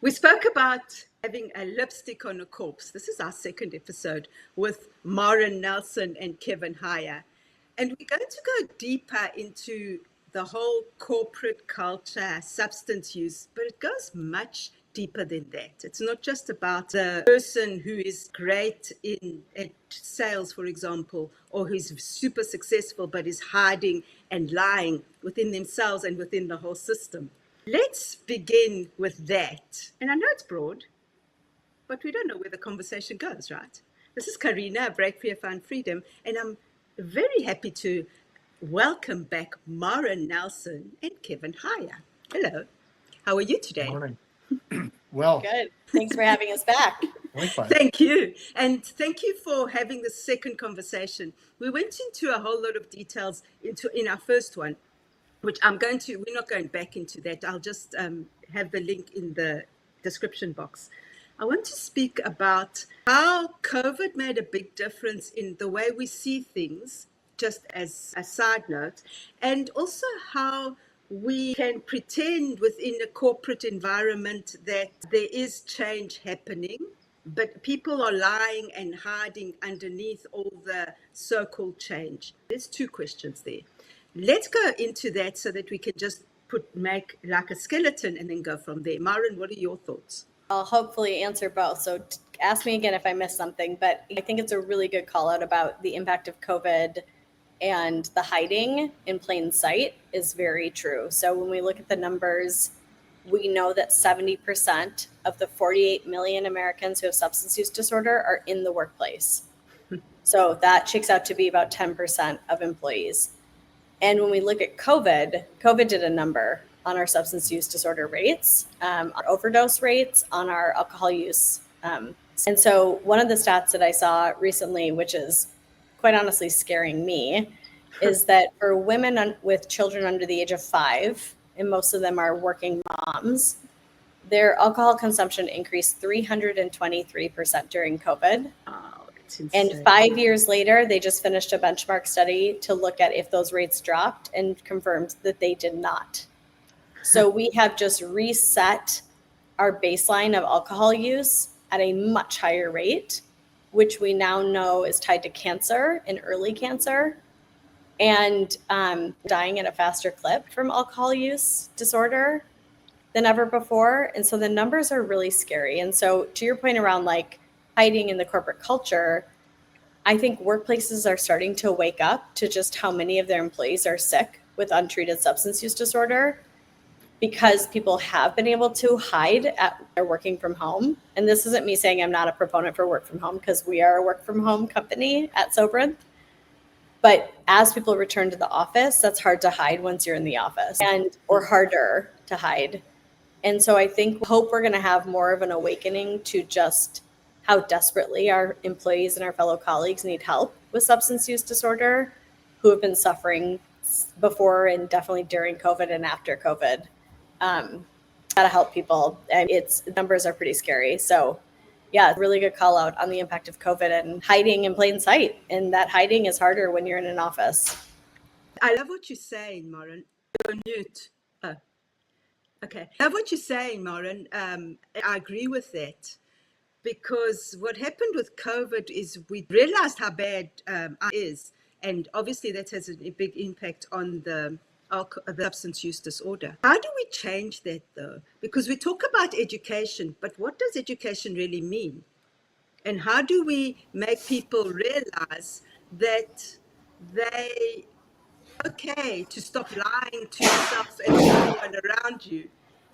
We spoke about having a lipstick on a corpse. This is our second episode with Marin Nelson and Kevin Hyer. And we're going to go deeper into the whole corporate culture, substance use, but it goes much deeper than that. It's not just about the person who is great at sales, for example, or who's super successful but is hiding and lying within themselves and within the whole system. Let's begin with that. And I know it's broad, but we don't know where the conversation goes, right? This is Carina, Break Free, Find Freedom, and I'm very happy to welcome back Marin Nelson and Kevin Hyer. Hello. How are you today? Morning. Well, good. Thanks for having us back. Thank you. And thank you for having the second conversation. We went into a whole lot of details in our first one, which we're not going back into that. I'll just have the link in the description box. I want to speak about how COVID made a big difference in the way we see things, just as a side note, and also how we can pretend within a corporate environment that there is change happening, but people are lying and hiding underneath all the so-called change. There's two questions there. Let's go into that so that we can just make like a skeleton and then go from there. Marin, what are your thoughts? I'll hopefully answer both. So ask me again if I missed something, but I think it's a really good call out about the impact of COVID, and the hiding in plain sight is very true. So when we look at the numbers, we know that 70% of the 48 million Americans who have substance use disorder are in the workplace. So that checks out to be about 10% of employees. And when we look at COVID did a number on our substance use disorder rates, our overdose rates, on our alcohol use. And so one of the stats that I saw recently, which is quite honestly scaring me, is that for women with children under the age of 5, and most of them are working moms, their alcohol consumption increased 323% during COVID. And 5 years later, they just finished a benchmark study to look at if those rates dropped and confirmed that they did not. So we have just reset our baseline of alcohol use at a much higher rate, which we now know is tied to cancer and early cancer, and dying at a faster clip from alcohol use disorder than ever before. And so the numbers are really scary. And so to your point around like hiding in the corporate culture, I think workplaces are starting to wake up to just how many of their employees are sick with untreated substance use disorder, because people have been able to hide at their working from home. And this isn't me saying I'm not a proponent for work from home, because we are a work from home company at Sobrinth. But as people return to the office, that's hard to hide once you're in the office, or harder to hide. And so I hope we're going to have more of an awakening to just how desperately our employees and our fellow colleagues need help with substance use disorder, who have been suffering before and definitely during COVID and after COVID. Gotta help people. And numbers are pretty scary. So yeah, really good call out on the impact of COVID and hiding in plain sight. And that hiding is harder when you're in an office. I love what you're saying, Marin. You're on mute. Oh, okay. I love what you're saying, Marin. I agree with that. Because what happened with COVID is we realized how bad it is. And obviously that has a big impact on the substance use disorder. How do we change that though? Because we talk about education, but what does education really mean? And how do we make people realize that they okay to stop lying to yourself and everyone around you?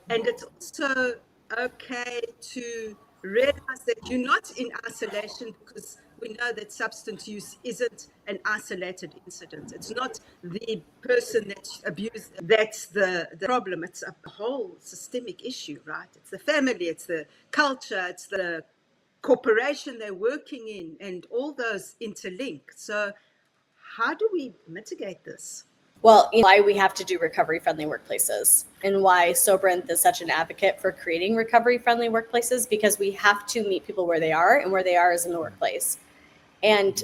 And it's also okay to realize that you're not in isolation, because we know that substance use isn't an isolated incident. It's not the person that's abused that's the problem. It's a whole systemic issue, right? It's the family, it's the culture, it's the corporation they're working in, and all those interlink. So how do we mitigate this? Well, why we have to do recovery-friendly workplaces, and why Sobrinth is such an advocate for creating recovery-friendly workplaces, because we have to meet people where they are, and where they are is in the workplace. And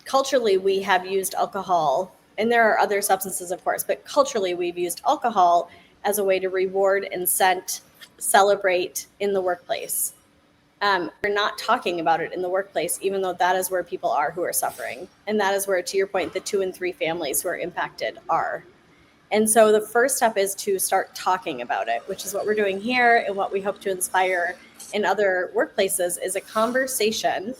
culturally, we have used alcohol, and there are other substances, of course, but culturally, we've used alcohol as a way to reward, incent, celebrate in the workplace. We're not talking about it in the workplace, even though that is where people are who are suffering. And that is where, to your point, the 2 and 3 families who are impacted are. And so the first step is to start talking about it, which is what we're doing here and what we hope to inspire in other workplaces, is a conversation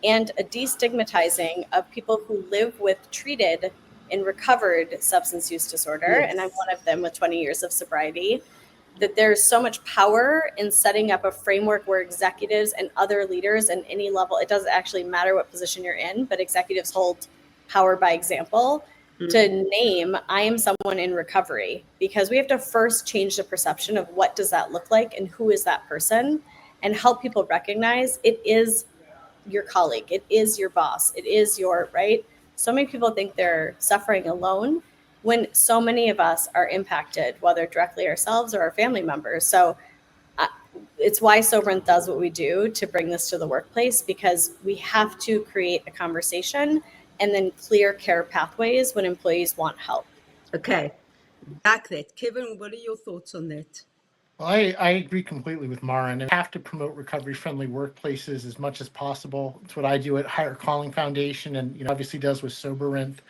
and a destigmatizing of people who live with treated and recovered substance use disorder. Yes. And I'm one of them with 20 years of sobriety. That there's so much power in setting up a framework where executives and other leaders in any level, it doesn't actually matter what position you're in, but executives hold power by example, to name, I am someone in recovery, because we have to first change the perception of what does that look like and who is that person, and help people recognize it is your colleague, it is your boss, it is your, right? So many people think they're suffering alone when so many of us are impacted, whether directly ourselves or our family members. So it's why Soberant does what we do to bring this to the workplace, because we have to create a conversation and then clear care pathways when employees want help. Okay, back that. Kevin, what are your thoughts on that? Well, I agree completely with Marin. And have to promote recovery-friendly workplaces as much as possible. It's what I do at Hyer Calling Foundation, and obviously does with Soberant.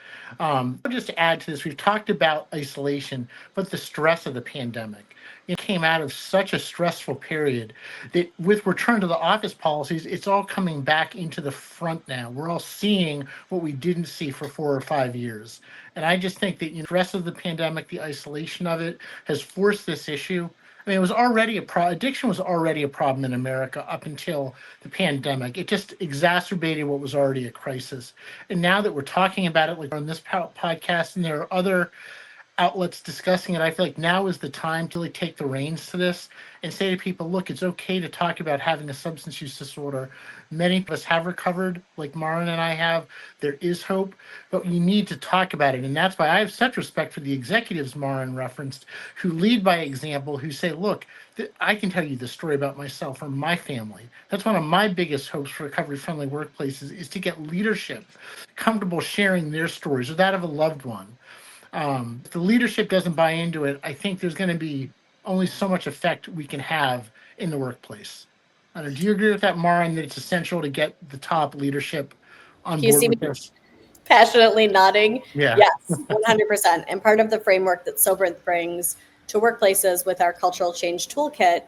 Just to add to this, we've talked about isolation, but the stress of the pandemic. It came out of such a stressful period that with return to the office policies, it's all coming back into the front now. We're all seeing what we didn't see for 4 or 5 years. And I just think that the stress of the pandemic, the isolation of it, has forced this issue. I mean, it was already addiction was already a problem in America up until the pandemic. It just exacerbated what was already a crisis. And now that we're talking about it, like on this podcast, and there are other outlets discussing it, I feel like now is the time to really take the reins to this and say to people, look, it's okay to talk about having a substance use disorder. Many of us have recovered, like Marin and I have. There is hope, but we need to talk about it. And that's why I have such respect for the executives Marin referenced, who lead by example, who say, look, I can tell you the story about myself or my family. That's one of my biggest hopes for recovery-friendly workplaces, is to get leadership comfortable sharing their stories or that of a loved one. If the leadership doesn't buy into it, I think there's going to be only so much effect we can have in the workplace. Do you agree with that, Marin, that it's essential to get the top leadership on Do you board see with me this? passionately nodding? Yeah. Yes, 100%. And part of the framework that Soberant brings to workplaces with our cultural change toolkit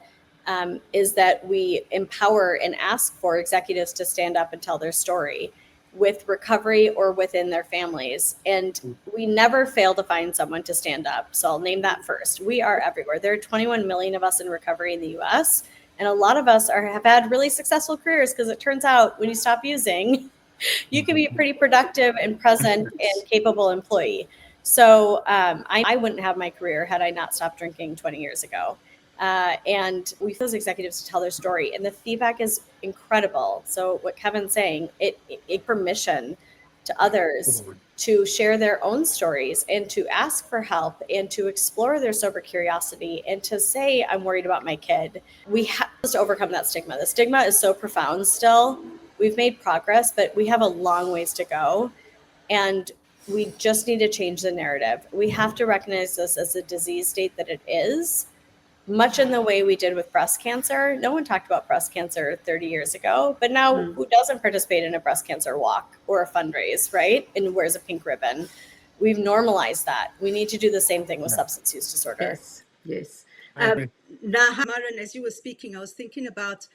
is that we empower and ask for executives to stand up and tell their story with recovery or within their families. And we never fail to find someone to stand up. So I'll name that first. We are everywhere. There are 21 million of us in recovery in the US. And a lot of us have had really successful careers, because it turns out when you stop using, you can be a pretty productive and present and capable employee. So I wouldn't have my career had I not stopped drinking 20 years ago. And we those executives to tell their story, and the feedback is incredible. So what Kevin's saying, it permission to others to share their own stories and to ask for help and to explore their sober curiosity and to say, I'm worried about my kid. We have to overcome that stigma. The stigma is so profound still. We've made progress, but we have a long ways to go. And we just need to change the narrative. We have to recognize this as a disease state that it is, much in the way we did with breast cancer. No one talked about breast cancer 30 years ago, but now who doesn't participate in a breast cancer walk or a fundraise, right? And wears a pink ribbon. We've normalized that. We need to do the same thing with substance use disorder. Yes. agree. Now, Marin, as you were speaking, I was thinking about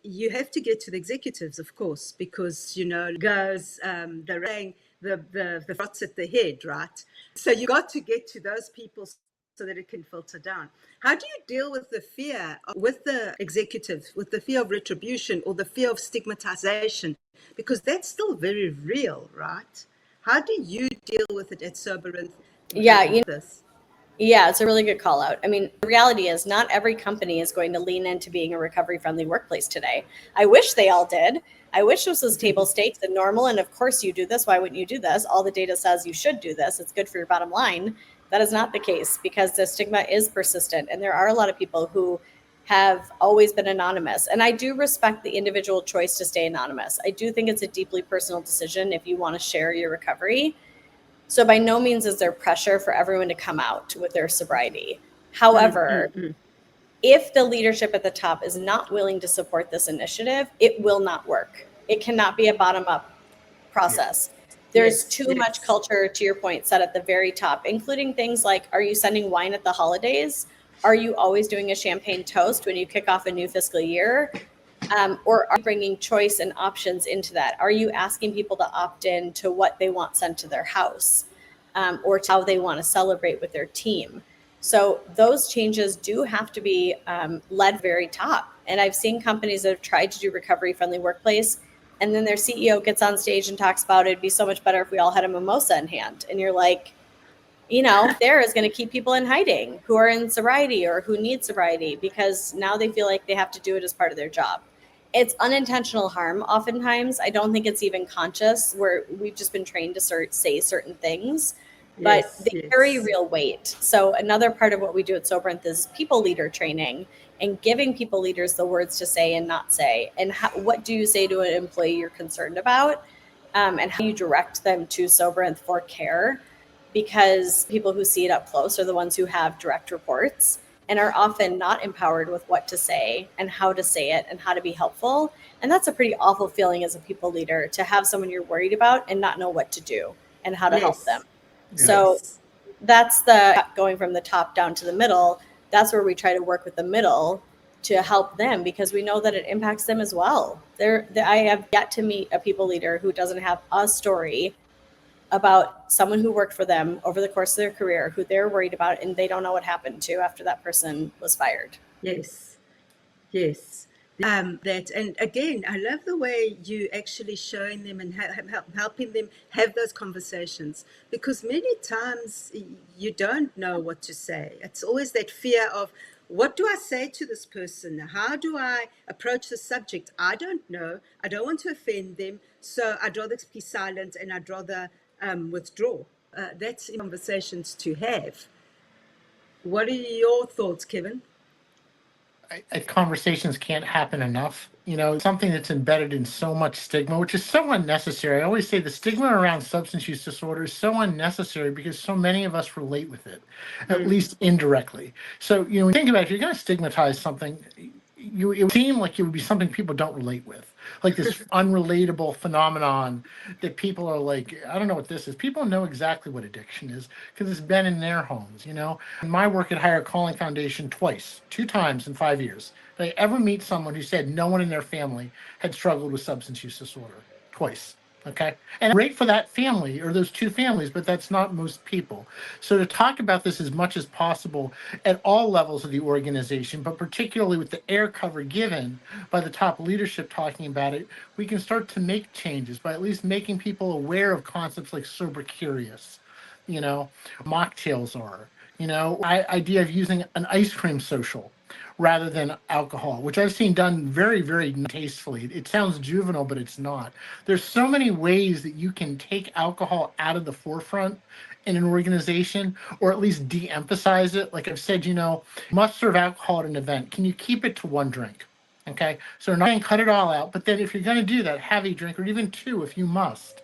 you have to get to the executives, of course, because goes the rang, the thoughts at the head, right? So you got to get to those people so that it can filter down. How do you deal with the fear with the executives, with the fear of retribution or the fear of stigmatization? Because that's still very real, right? How do you deal with it at Soberant? Yeah, Yeah, it's a really good call out. I mean, the reality is not every company is going to lean into being a recovery friendly workplace today. I wish they all did. I wish this was table stakes and normal. And of course you do this. Why wouldn't you do this? All the data says you should do this. It's good for your bottom line. That is not the case, because the stigma is persistent. And there are a lot of people who have always been anonymous. And I do respect the individual choice to stay anonymous. I do think it's a deeply personal decision if you want to share your recovery. So by no means is there pressure for everyone to come out with their sobriety. However, if the leadership at the top is not willing to support this initiative, it will not work. It cannot be a bottom-up process. There's too much culture, to your point, set at the very top, including things like, are you sending wine at the holidays? Are you always doing a champagne toast when you kick off a new fiscal year? Or are you bringing choice and options into that? Are you asking people to opt in to what they want sent to their house, or to how they want to celebrate with their team? So those changes do have to be led very top. And I've seen companies that have tried to do recovery-friendly workplace, and then their CEO gets on stage and talks about it'd be so much better if we all had a mimosa in hand. And you're like, there is going to keep people in hiding who are in sobriety or who need sobriety, because now they feel like they have to do it as part of their job. It's unintentional harm. Oftentimes, I don't think it's even conscious, where we've just been trained to say certain things, but they carry real weight. So another part of what we do at Soberanth is people leader training and giving people leaders the words to say and not say. And what do you say to an employee you're concerned about, and how you direct them to Soberanth for care? Because people who see it up close are the ones who have direct reports and are often not empowered with what to say and how to say it and how to be helpful. And that's a pretty awful feeling as a people leader, to have someone you're worried about and not know what to do and how to help them. So that's the going from the top down to the middle. That's where we try to work with the middle to help them, because we know that it impacts them as well. I have yet to meet a people leader who doesn't have a story about someone who worked for them over the course of their career, who they're worried about, and they don't know what happened to after that person was fired. Yes. And again, I love the way you actually showing them and helping them have those conversations, because many times you don't know what to say. It's always that fear of, what do I say to this person? How do I approach the subject? I don't know. I don't want to offend them, so I'd rather be silent and I'd rather withdraw. That's conversations to have. What are your thoughts, Kevin? Conversations can't happen enough. Something that's embedded in so much stigma, which is so unnecessary. I always say the stigma around substance use disorder is so unnecessary because so many of us relate with it, at least indirectly. So, when you think about it, if you're going to stigmatize something, it would seem like it would be something people don't relate with, like this unrelatable phenomenon that people are like, I don't know what this is. People know exactly what addiction is because it's been in their homes. In my work at Hyer Calling Foundation, two times in 5 years, did I ever meet someone who said no one in their family had struggled with substance use disorder. Twice. Okay. And great for that family or those two families, but that's not most people. So to talk about this as much as possible at all levels of the organization, but particularly with the air cover given by the top leadership talking about it, we can start to make changes by at least making people aware of concepts like sober curious, mocktails are, idea of using an ice cream social rather than alcohol, which I've seen done very, very tastefully. It sounds juvenile, but it's not. There's so many ways that you can take alcohol out of the forefront in an organization, or at least de-emphasize it. Like I've said, must serve alcohol at an event. Can you keep it to one drink? Okay, so not cut it all out, but then if you're going to do that, have a drink or even two if you must.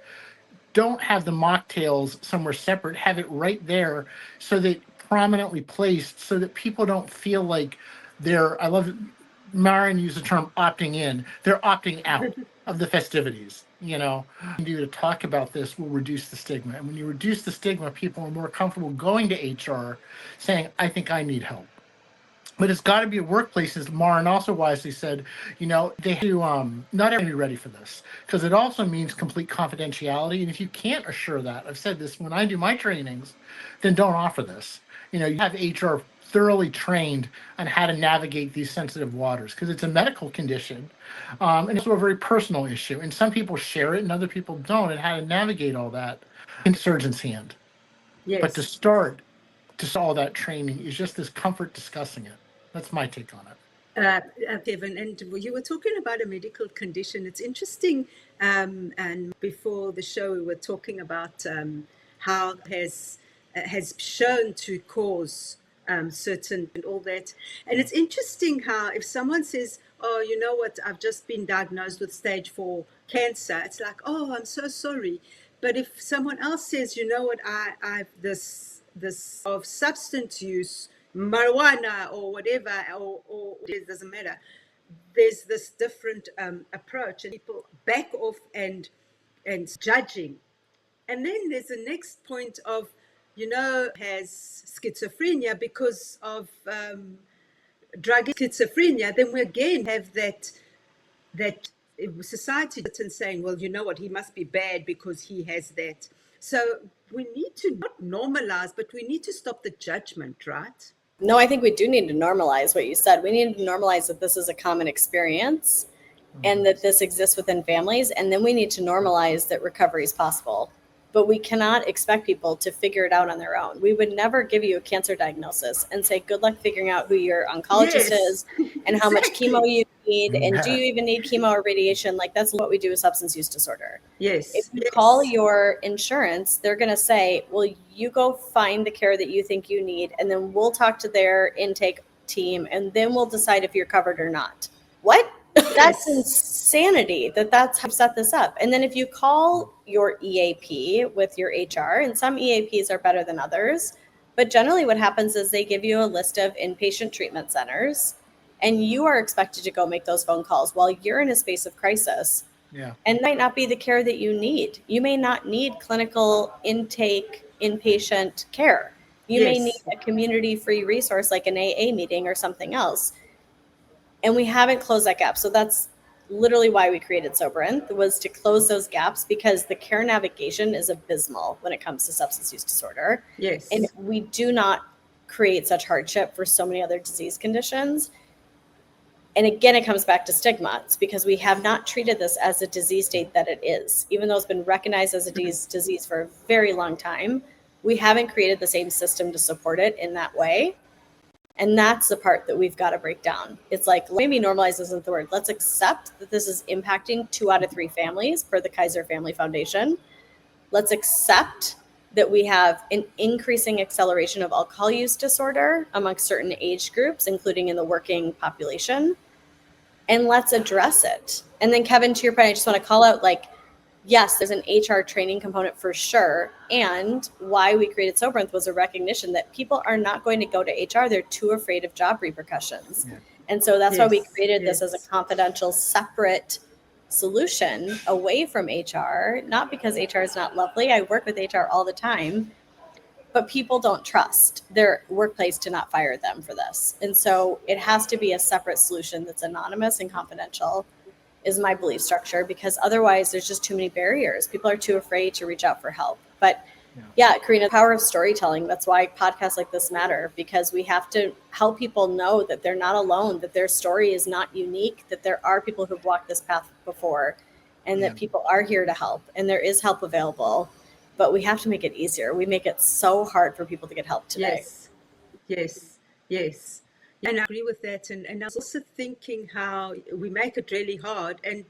Don't have the mocktails somewhere separate. Have it right there so that prominently placed so that people don't feel like I love Marin used the term opting in. They're opting out of the festivities. To talk about this will reduce the stigma. And when you reduce the stigma, people are more comfortable going to HR saying, I think I need help. But it's got to be a workplace, as Marin also wisely said, they have to, not everybody ready for this, because it also means complete confidentiality. And if you can't assure that, I've said this when I do my trainings, then don't offer this. You have HR thoroughly trained on how to navigate these sensitive waters, because it's a medical condition, and it's a very personal issue. And some people share it and other people don't, and how to navigate all that in the surgeon's hand. Yes. But to start all that training is just this comfort discussing it. That's my take on it. Kevin, and you were talking about a medical condition. It's interesting, and before the show we were talking about how has shown to cause certain and all that. And it's interesting how if someone says, oh, you know what, I've just been diagnosed with stage 4 cancer, it's like, oh, I'm so sorry. But if someone else says, you know what, I've this of substance use marijuana or whatever, or it doesn't matter. There's this different approach, and people back off and judging. And then there's the next point of, has schizophrenia because of drug schizophrenia. Then we again have that society and saying, well, you know what, he must be bad because he has that. So we need to not normalize, but we need to stop the judgment, right? No, I think we do need to normalize what you said. We need to normalize that this is a common experience and that this exists within families. And then we need to normalize that recovery is possible. But we cannot expect people to figure it out on their own. We would never give you a cancer diagnosis and say, good luck figuring out who your oncologist is and how much chemo you need. And do you even need chemo or radiation? Like, that's what we do with substance use disorder. Yes. If you call your insurance, they're going to say, well, you go find the care that you think you need, and then we'll talk to their intake team, and then we'll decide if you're covered or not. What? That's insanity that's how set this up. And then if you call your EAP with your HR, and some EAPs are better than others, but generally what happens is they give you a list of inpatient treatment centers, and you are expected to go make those phone calls while you're in a space of crisis. Yeah. And that might not be the care that you need. You may not need clinical intake inpatient care. You may need a community-free resource like an AA meeting or something else. And we haven't closed that gap. So that's literally why we created Soberint, was to close those gaps, because the care navigation is abysmal when it comes to substance use disorder. Yes. And we do not create such hardship for so many other disease conditions. And again, it comes back to stigma. It's because we have not treated this as a disease state that it is. Even though it's been recognized as a disease for a very long time, we haven't created the same system to support it in that way. And that's the part that we've got to break down. It's like, maybe normalize isn't the word. Let's accept that this is impacting 2 out of 3 families per the Kaiser Family Foundation. Let's accept that we have an increasing acceleration of alcohol use disorder amongst certain age groups, including in the working population. And let's address it. And then, Kevin, to your point, I just want to call out, like, yes, there's an HR training component for sure. And why we created Soberint was a recognition that people are not going to go to HR. They're too afraid of job repercussions. Yeah. And so that's why we created this as a confidential, separate solution away from HR, not because HR is not lovely. I work with HR all the time, but people don't trust their workplace to not fire them for this. And so it has to be a separate solution that's anonymous and confidential, is my belief structure, because otherwise there's just too many barriers. People are too afraid to reach out for help. But yeah, Carina, the power of storytelling. That's why podcasts like this matter, because we have to help people know that they're not alone, that their story is not unique, that there are people who've walked this path before, and that people are here to help, and there is help available. But we have to make it easier. We make it so hard for people to get help today. Yes. And I agree with that. And I was also thinking how we make it really hard, and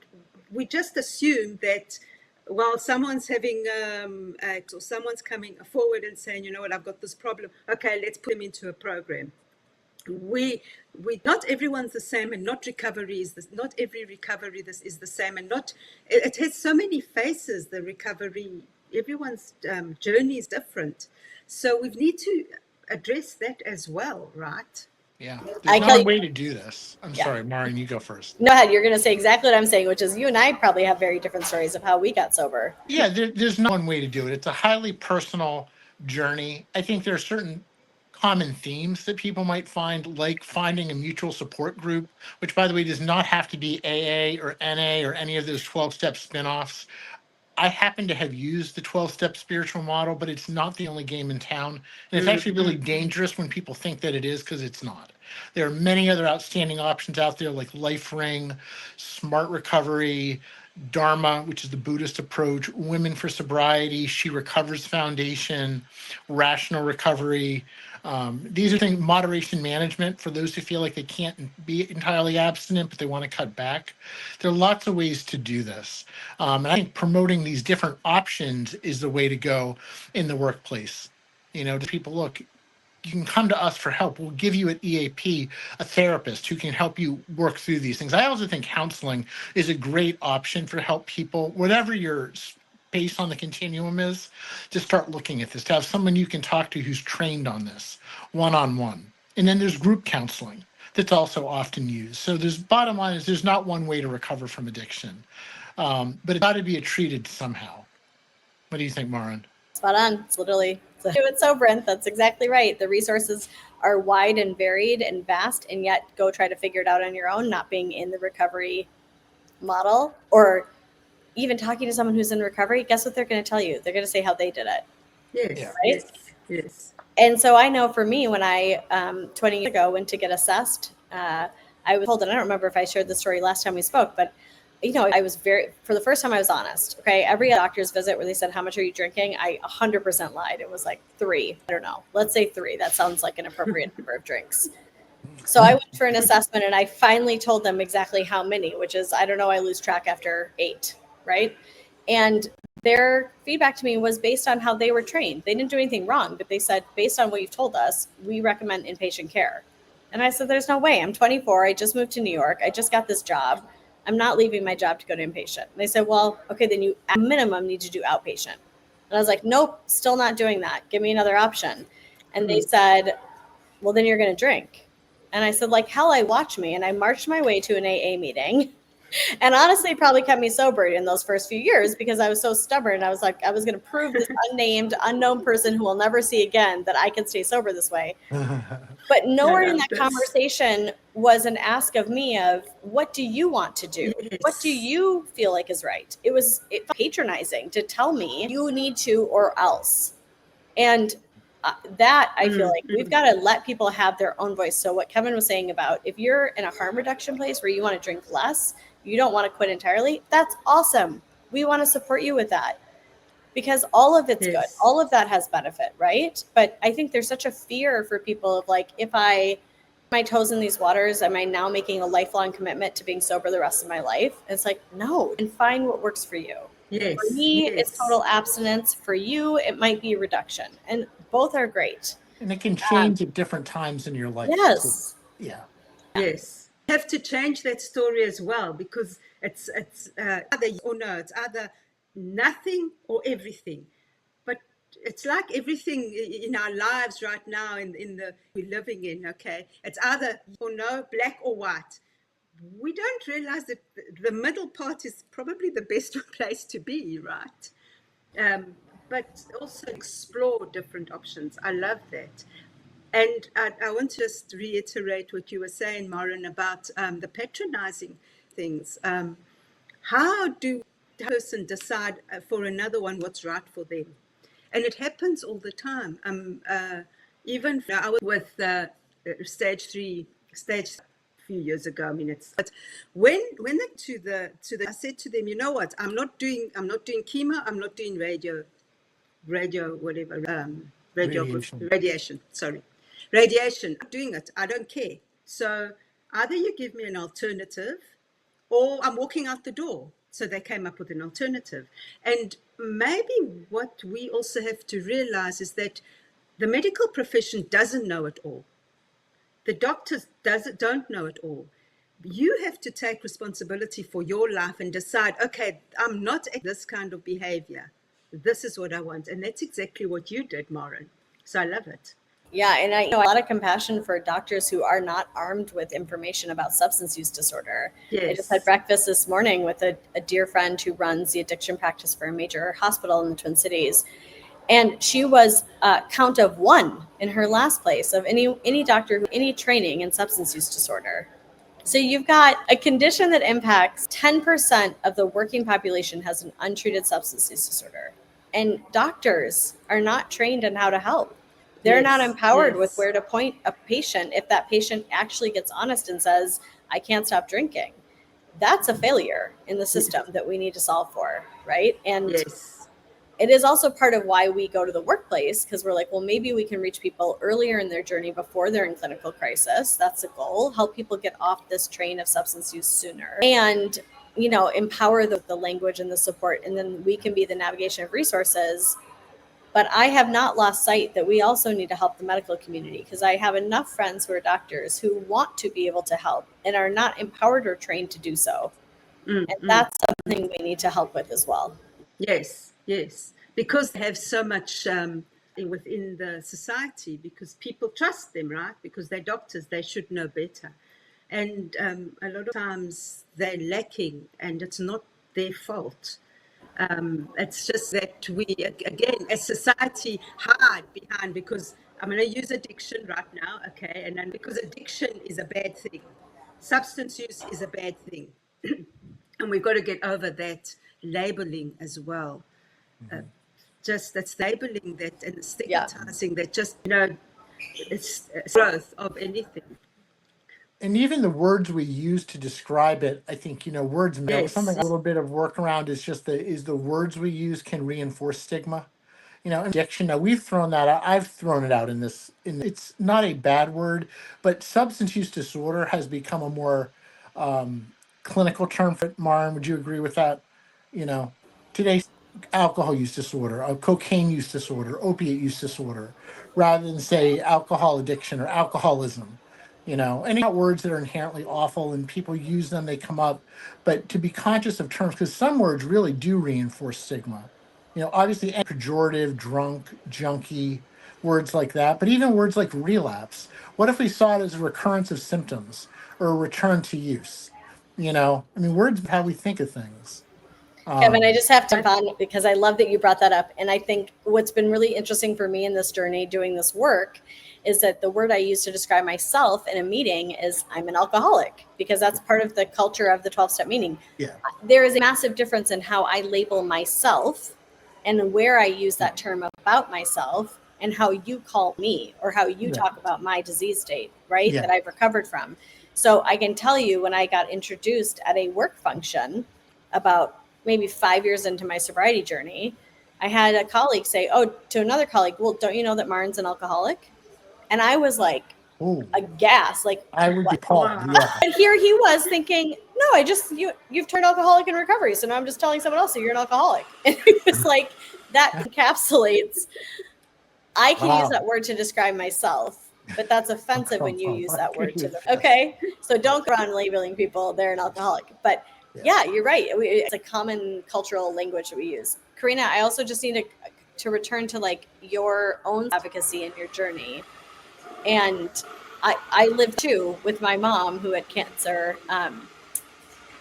we just assume that while someone's having or someone's coming forward and saying, you know what, I've got this problem. Okay, let's put them into a program. We not everyone's the same, and not every recovery is the same, and it has so many faces. The recovery, everyone's journey is different. So we need to address that as well, right? Yeah, there's not a way to do this. I'm sorry, Marin, you go first. No, you're going to say exactly what I'm saying, which is you and I probably have very different stories of how we got sober. Yeah, there's no one way to do it. It's a highly personal journey. I think there are certain common themes that people might find, like finding a mutual support group, which, by the way, does not have to be AA or NA or any of those 12-step spinoffs. I happen to have used the 12-step spiritual model, but it's not the only game in town. And it's actually really dangerous when people think that it is, because it's not. There are many other outstanding options out there, like Life Ring, Smart Recovery, Dharma, which is the Buddhist approach, Women for Sobriety, She Recovers Foundation, Rational Recovery. These are things, moderation management, for those who feel like they can't be entirely abstinent, but they want to cut back. There are lots of ways to do this. And I think promoting these different options is the way to go in the workplace. You know, to people, look, you can come to us for help. We'll give you at EAP a therapist who can help you work through these things. I also think counseling is a great option for help people, whatever your space on the continuum is, to start looking at this, to have someone you can talk to who's trained on this one-on-one. And then there's group counseling that's also often used. So there's bottom line is there's not one way to recover from addiction, but it's got to be treated somehow. What do you think, Marin? Spot on. It's literally it's Soberinth. That's exactly right. The resources are wide and varied and vast, and yet go try to figure it out on your own, not being in the recovery model or even talking to someone who's in recovery. Guess what they're going to tell you? They're going to say how they did it. Yes, Yeah. Right? yes. And so I know for me, when I 20 years ago went to get assessed, I was told, and I don't remember if I shared the story last time we spoke, but I was for the first time I was honest. Okay. Every doctor's visit where they said, how much are you drinking? I 100% lied. It was like 3. I don't know. Let's say 3. That sounds like an appropriate number of drinks. So I went for an assessment and I finally told them exactly how many, which is, I don't know, I lose track after 8. Right. And their feedback to me was based on how they were trained. They didn't do anything wrong, but they said, based on what you've told us, we recommend inpatient care. And I said, there's no way. I'm 24. I just moved to New York. I just got this job. I'm not leaving my job to go to inpatient. And they said, well, okay, then you at minimum need to do outpatient. And I was like, nope, still not doing that. Give me another option. And they said, well, then you're going to drink. And I said, like hell, I watch me. And I marched my way to an AA meeting. And honestly, it probably kept me sober in those first few years because I was so stubborn. I was like, I was going to prove this unnamed, unknown person who we'll never see again that I can stay sober this way. But nowhere in that conversation was an ask of me of, what do you want to do? Yes. What do you feel like is right? It was patronizing to tell me you need to or else. And that I feel like we've got to let people have their own voice. So what Kevin was saying about if you're in a harm reduction place where you want to drink less, you don't want to quit entirely, that's awesome. We want to support you with that because all of it's good. All of that has benefit, right? But I think there's such a fear for people of like, if I my toes in these waters, am I now making a lifelong commitment to being sober the rest of my life? It's like, no, and find what works for you. Yes. For me, it's total abstinence. For you, it might be reduction. And both are great. And it can change at different times in your life. Yes. Yeah. Yes. You have to change that story as well because it's either or no, it's either nothing or everything. But it's like everything in our lives right now in the we're living in, okay? It's either or no, black or white. We don't realize that the middle part is probably the best place to be, right? But also explore different options. I love that. And I want to just reiterate what you were saying, Marin, about the patronizing things. How do a person decide for another one what's right for them? And it happens all the time. Even I was with stage 3, a few years ago. I mean, but when they I said to them, you know what? I'm not doing chemo. I'm not doing radiation. Sorry. Radiation, I'm doing it. I don't care. So either you give me an alternative or I'm walking out the door. So they came up with an alternative. And maybe what we also have to realize is that the medical profession doesn't know it all. The doctors don't know it all. You have to take responsibility for your life and decide, okay, I'm not this kind of behavior. This is what I want. And that's exactly what you did, Marin. So I love it. Yeah, and I know a lot of compassion for doctors who are not armed with information about substance use disorder. Yes. I just had breakfast this morning with a dear friend who runs the addiction practice for a major hospital in the Twin Cities. And she was count of 1 in her last place of any doctor, any training in substance use disorder. So you've got a condition that impacts 10% of the working population has an untreated substance use disorder. And doctors are not trained in how to help. They're not empowered with where to point a patient if that patient actually gets honest and says, I can't stop drinking. That's a failure in the system that we need to solve for, right? And it is also part of why we go to the workplace because we're like, well, maybe we can reach people earlier in their journey before they're in clinical crisis. That's the goal. Help people get off this train of substance use sooner and, empower the language and the support. And then we can be the navigation of resources. But I have not lost sight that we also need to help the medical community because I have enough friends who are doctors who want to be able to help and are not empowered or trained to do so. And that's something we need to help with as well. Yes, because they have so much within the society, because people trust them, right? Because they're doctors, they should know better. And a lot of times they're lacking, and it's not their fault. It's just that we, again, as society, hide behind, because I'm going to use addiction right now, okay? And then because addiction is a bad thing, substance use is a bad thing. And we've got to get over that labeling as well. Just that's labeling that and stigmatizing that, just, it's growth of anything. And even the words we use to describe it, I think, words matter. Yes. Something a little bit of workaround is just the words we use can reinforce stigma. Addiction. Now we've thrown that out. I've thrown it out in this. It's not a bad word, but substance use disorder has become a more clinical term for it. Marin, would you agree with that? Today's alcohol use disorder, cocaine use disorder, opiate use disorder, rather than say alcohol addiction or alcoholism. And not words that are inherently awful, and people use them, they come up, but to be conscious of terms, because some words really do reinforce stigma. Obviously pejorative, drunk, junkie, words like that, but even words like relapse. What if we saw it as a recurrence of symptoms or a return to use? Words, how we think of things. Kevin, I just have to jump on because I love that you brought that up. And I think what's been really interesting for me in this journey doing this work is that the word I use to describe myself in a meeting is I'm an alcoholic, because that's part of the culture of the 12-step meeting. Yeah. There is a massive difference in how I label myself and where I use that term about myself and how you call me or how you talk about my disease state, right? Yeah. That I've recovered from. So I can tell you, when I got introduced at a work function about maybe 5 years into my sobriety journey, I had a colleague say, to another colleague, well, don't you know that Marin's an alcoholic? And I was like, aghast, like, I would be appalled. Yeah. And here he was thinking, no, you've turned alcoholic in recovery. So now I'm just telling someone else that you're an alcoholic. And it was like, that encapsulates, I can use that word to describe myself, but that's offensive when you use that word to them. Okay. So don't go around labeling people, they're an alcoholic. But yeah, you're right. It's a common cultural language that we use. Carina, I also just need to return to like your own advocacy and your journey. And I lived too with my mom who had cancer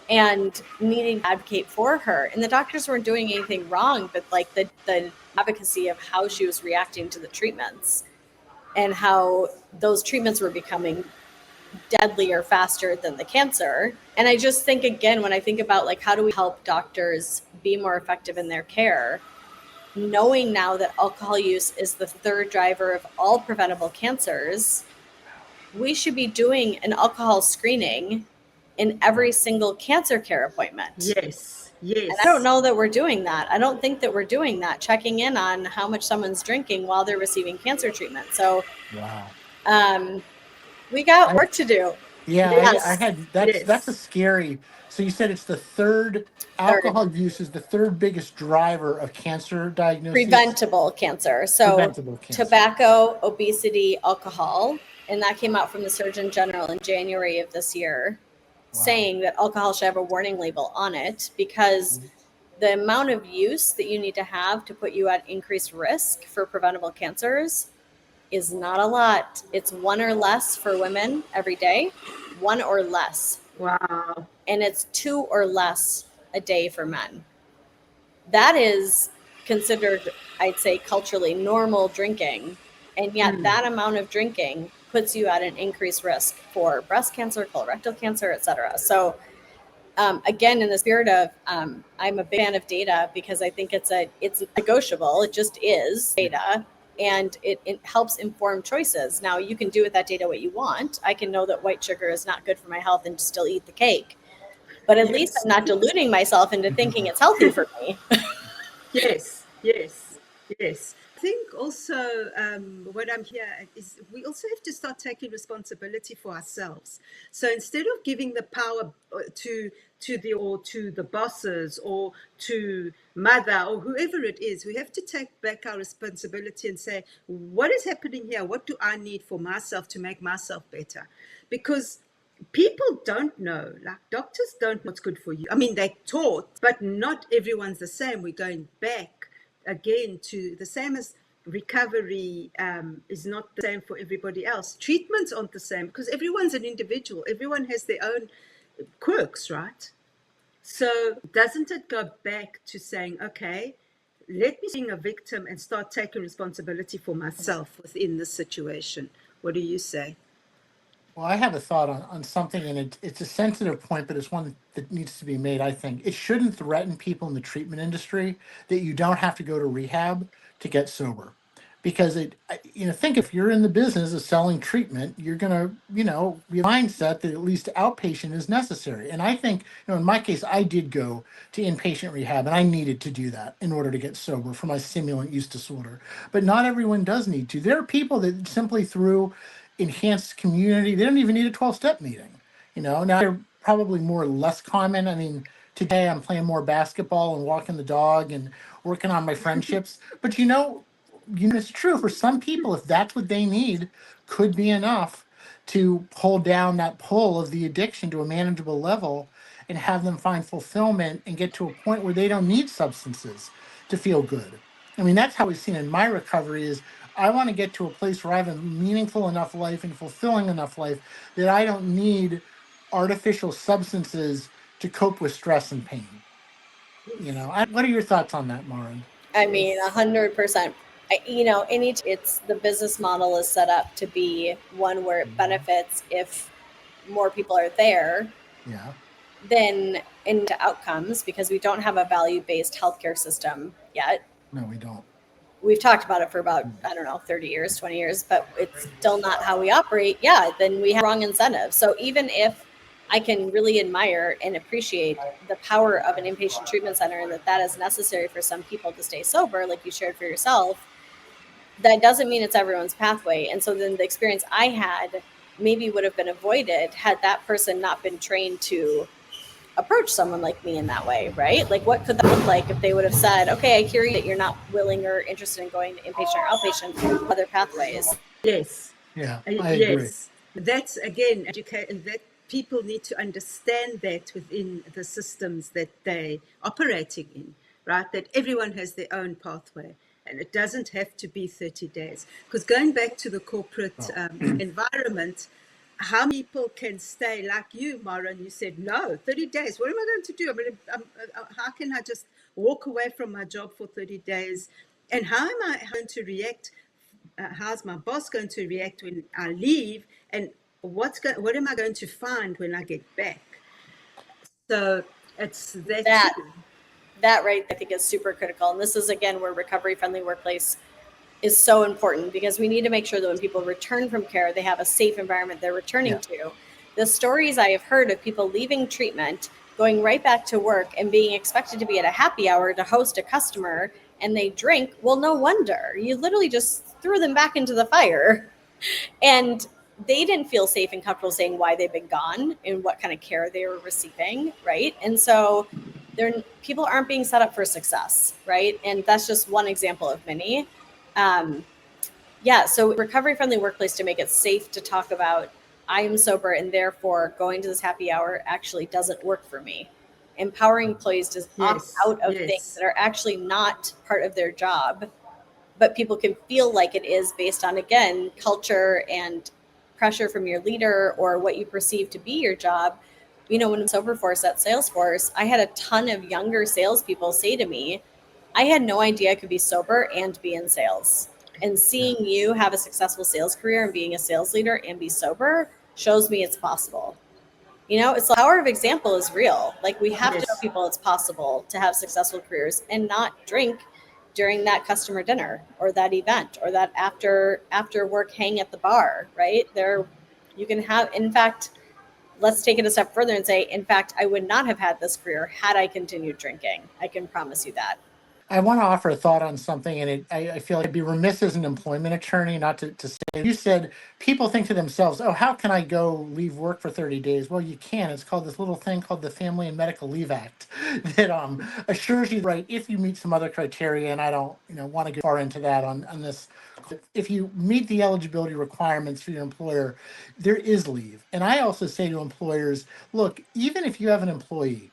and needing to advocate for her. And the doctors weren't doing anything wrong, but like the advocacy of how she was reacting to the treatments and how those treatments were becoming deadlier faster than the cancer. And I just think, again, when I think about like, how do we help doctors be more effective in their care, knowing now that alcohol use is the third driver of all preventable cancers, we should be doing an alcohol screening in every single cancer care appointment. Yes. And I don't know that we're doing that. I don't think that we're doing that, checking in on how much someone's drinking while they're receiving cancer treatment. So we got work to do. Yeah, Yes. That's a scary. So you said it's the third. Alcohol use is the third biggest driver of cancer diagnosis. Preventable cancer. So Preventable cancer. Tobacco, obesity, alcohol. And that came out from the Surgeon General in January of this year, saying that alcohol should have a warning label on it, because the amount of use that you need to have to put you at increased risk for preventable cancers is not a lot. It's 1 or less for women every day, 1 or less. Wow. And it's 2 or less a day for men. That is considered, I'd say, culturally normal drinking. And yet that amount of drinking puts you at an increased risk for breast cancer, colorectal cancer, et cetera. So again, in the spirit of, I'm a big fan of data, because I think it's negotiable. It just is data. And it helps inform choices. Now, you can do with that data what you want. I can know that white sugar is not good for my health and still eat the cake. But at least I'm not deluding myself into thinking it's healthy for me. Yes. I think also what I'm here is we also have to start taking responsibility for ourselves. So instead of giving the power to the bosses or to mother or whoever it is, we have to take back our responsibility and say, what is happening here? What do I need for myself to make myself better? Because people don't know, like doctors don't know what's good for you. I mean, they're taught, but not everyone's the same. We're going back again to the same as recovery is not the same for everybody else. Treatments aren't the same because everyone's an individual. Everyone has their own quirks, right? So doesn't it go back to saying, okay, let me being a victim and start taking responsibility for myself within this situation? What do you say? Well, I have a thought on something, and it's a sensitive point, but it's one that needs to be made, I think. It shouldn't threaten people in the treatment industry that you don't have to go to rehab to get sober. Because think if you're in the business of selling treatment, you're going to, be a mindset that at least outpatient is necessary. And I think, in my case, I did go to inpatient rehab, and I needed to do that in order to get sober for my stimulant use disorder. But not everyone does need to. There are people that simply through enhanced community, they don't even need a 12-step meeting. Now they're probably more or less common. I mean, today I'm playing more basketball and walking the dog and working on my friendships. But it's true for some people, if that's what they need, could be enough to pull down that pull of the addiction to a manageable level and have them find fulfillment and get to a point where they don't need substances to feel good. I mean, that's how we've seen in my recovery is I want to get to a place where I have a meaningful enough life and fulfilling enough life that I don't need artificial substances to cope with stress and pain. What are your thoughts on that, Marin? I mean, 100%. It's the business model is set up to be one where it benefits if more people are there. Yeah. Then into outcomes, because we don't have a value-based healthcare system yet. No, we don't. We've talked about it for about, 30 years, 20 years, but it's still not how we operate. Yeah, then we have wrong incentives. So even if I can really admire and appreciate the power of an inpatient treatment center and that is necessary for some people to stay sober, like you shared for yourself, that doesn't mean it's everyone's pathway. And so then the experience I had maybe would have been avoided had that person not been trained to approach someone like me in that way, right? Like, what could that look like if they would have said, okay, I hear you that you're not willing or interested in going to inpatient or outpatient, other pathways? Yes. Yeah, I agree. Yes. That's, again, that people need to understand that within the systems that they're operating in, right? That everyone has their own pathway. And it doesn't have to be 30 days. Because going back to the corporate environment, how many people can stay like you, Marin? You said, no, 30 days. What am I going to do? How can I just walk away from my job for 30 days? And how am I going to react? How's my boss going to react when I leave? And what am I going to find when I get back? So it's that right, I think is super critical. And this is, again, where recovery-friendly workplace is so important, because we need to make sure that when people return from care, they have a safe environment they're returning to. The stories I have heard of people leaving treatment, going right back to work and being expected to be at a happy hour to host a customer, and they drink, well, no wonder. You literally just threw them back into the fire. And they didn't feel safe and comfortable saying why they've been gone and what kind of care they were receiving, right? And so people aren't being set up for success, right? And that's just one example of many. So recovery-friendly workplace, to make it safe to talk about, I am sober and therefore going to this happy hour actually doesn't work for me. Empowering employees to opt out of things that are actually not part of their job, but people can feel like it is based on, again, culture and pressure from your leader or what you perceive to be your job. When I'm sober force at Salesforce, I had a ton of younger salespeople say to me, I had no idea I could be sober and be in sales. And seeing you have a successful sales career and being a sales leader and be sober shows me it's possible. It's the power of example is real. Like, we have to show people it's possible to have successful careers and not drink during that customer dinner or that event or that after work hang at the bar, right? You can have, in fact, let's take it a step further and say, in fact, I would not have had this career had I continued drinking. I can promise you that. I want to offer a thought on something, and I feel like I'd be remiss as an employment attorney not to say, you said people think to themselves, oh, how can I go leave work for 30 days? Well, you can. It's called this little thing called the Family and Medical Leave Act that assures you, right, if you meet some other criteria, and I don't want to get far into that on this, if you meet the eligibility requirements for your employer, there is leave. And I also say to employers, look, even if you have an employee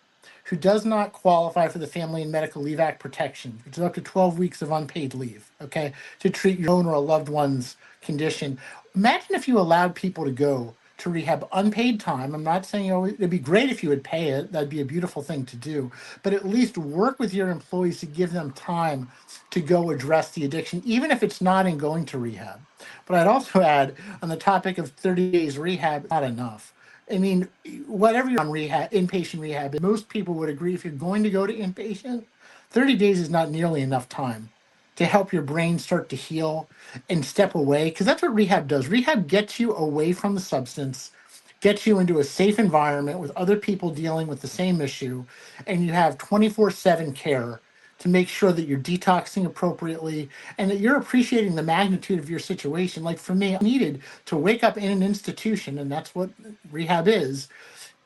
who does not qualify for the Family and Medical Leave Act protection, which is up to 12 weeks of unpaid leave, okay, to treat your own or a loved one's condition. Imagine if you allowed people to go to rehab unpaid time. I'm not saying it'd be great if you would pay it. That'd be a beautiful thing to do. But at least work with your employees to give them time to go address the addiction, even if it's not in going to rehab. But I'd also add, on the topic of 30 days rehab, not enough. I mean, whatever you're on rehab, inpatient rehab, most people would agree if you're going to go to inpatient, 30 days is not nearly enough time to help your brain start to heal and step away. Because that's what rehab does. Rehab gets you away from the substance, gets you into a safe environment with other people dealing with the same issue, and you have 24/7 care to make sure that you're detoxing appropriately and that you're appreciating the magnitude of your situation. Like for me, I needed to wake up in an institution, and that's what rehab is,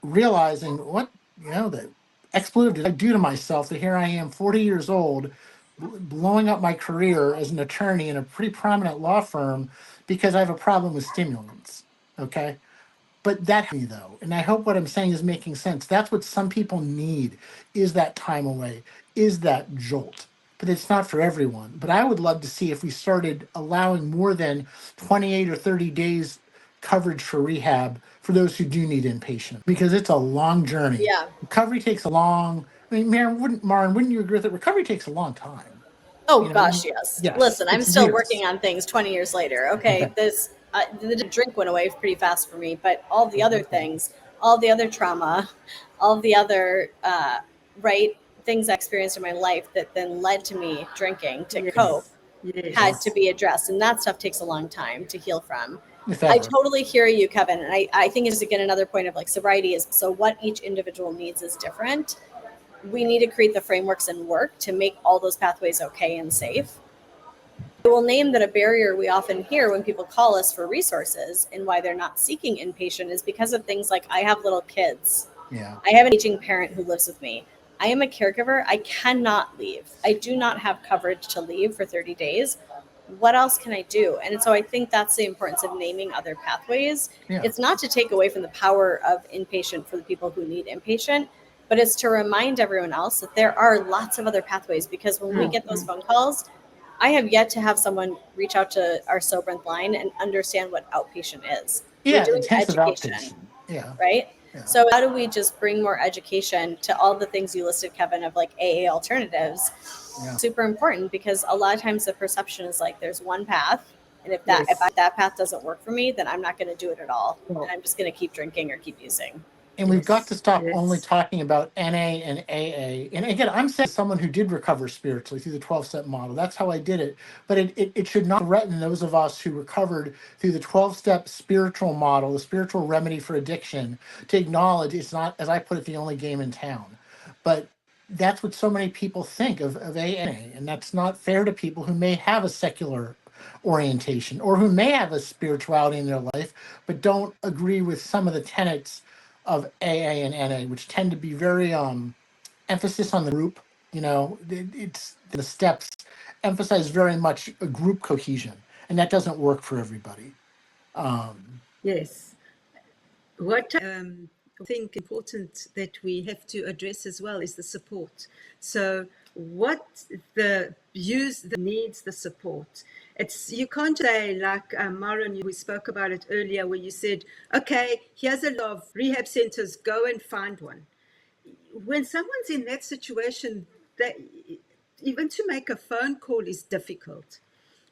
realizing what, the expletive did I do to myself that here I am, 40 years old, blowing up my career as an attorney in a pretty prominent law firm because I have a problem with stimulants, okay? But that's me though, and I hope what I'm saying is making sense. That's what some people need, is that time away, is that jolt. But it's not for everyone. But I would love to see if we started allowing more than 28 or 30 days coverage for rehab for those who do need inpatient, because it's a long journey. Yeah. Recovery takes Marin, wouldn't you agree that recovery takes a long time? Oh, gosh, yes. Listen, I'm still years. working on things 20 years later. Okay. The drink went away pretty fast for me, but all the other things, all the other trauma, all the other, things I experienced in my life that then led to me drinking to cope had to be addressed. And that stuff takes a long time to heal from. I totally hear you, Kevin. And I think it's, again, another point of sobriety is, so what each individual needs is different. We need to create the frameworks and work to make all those pathways okay and safe. I will name that a barrier we often hear when people call us for resources and why they're not seeking inpatient is because of things like, I have little kids. Yeah. I have an aging parent who lives with me. I am a caregiver. I cannot leave. I do not have coverage to leave for 30 days. What else can I do? And so I think that's the importance of naming other pathways. Yeah. It's not to take away from the power of inpatient for the people who need inpatient, but it's to remind everyone else that there are lots of other pathways, because when we get those phone calls, I have yet to have someone reach out to our Sobrent line and understand what outpatient is. Yeah, we're doing education, yeah, right? Yeah. So how do we just bring more education to all the things you listed, Kevin, of AA alternatives? Yeah. Super important, because a lot of times the perception is there's one path, and if that path doesn't work for me, then I'm not going to do it at all, and I'm just going to keep drinking or keep using. And we've got to stop only talking about NA and AA. And again, I'm saying someone who did recover spiritually through the 12-step model. That's how I did it. But it should not threaten those of us who recovered through the 12-step spiritual model, the spiritual remedy for addiction, to acknowledge it's not, as I put it, the only game in town. But that's what so many people think of AA. And that's not fair to people who may have a secular orientation or who may have a spirituality in their life, but don't agree with some of the tenets of AA and NA, which tend to be very emphasis on the group. It's the steps emphasize very much a group cohesion, and that doesn't work for everybody. Yes. What I think important that we have to address as well is the support. So what needs the support. You can't say like Marin, we spoke about it earlier, where you said, okay, here's a lot of rehab centers, go and find one. When someone's in that situation, even to make a phone call is difficult.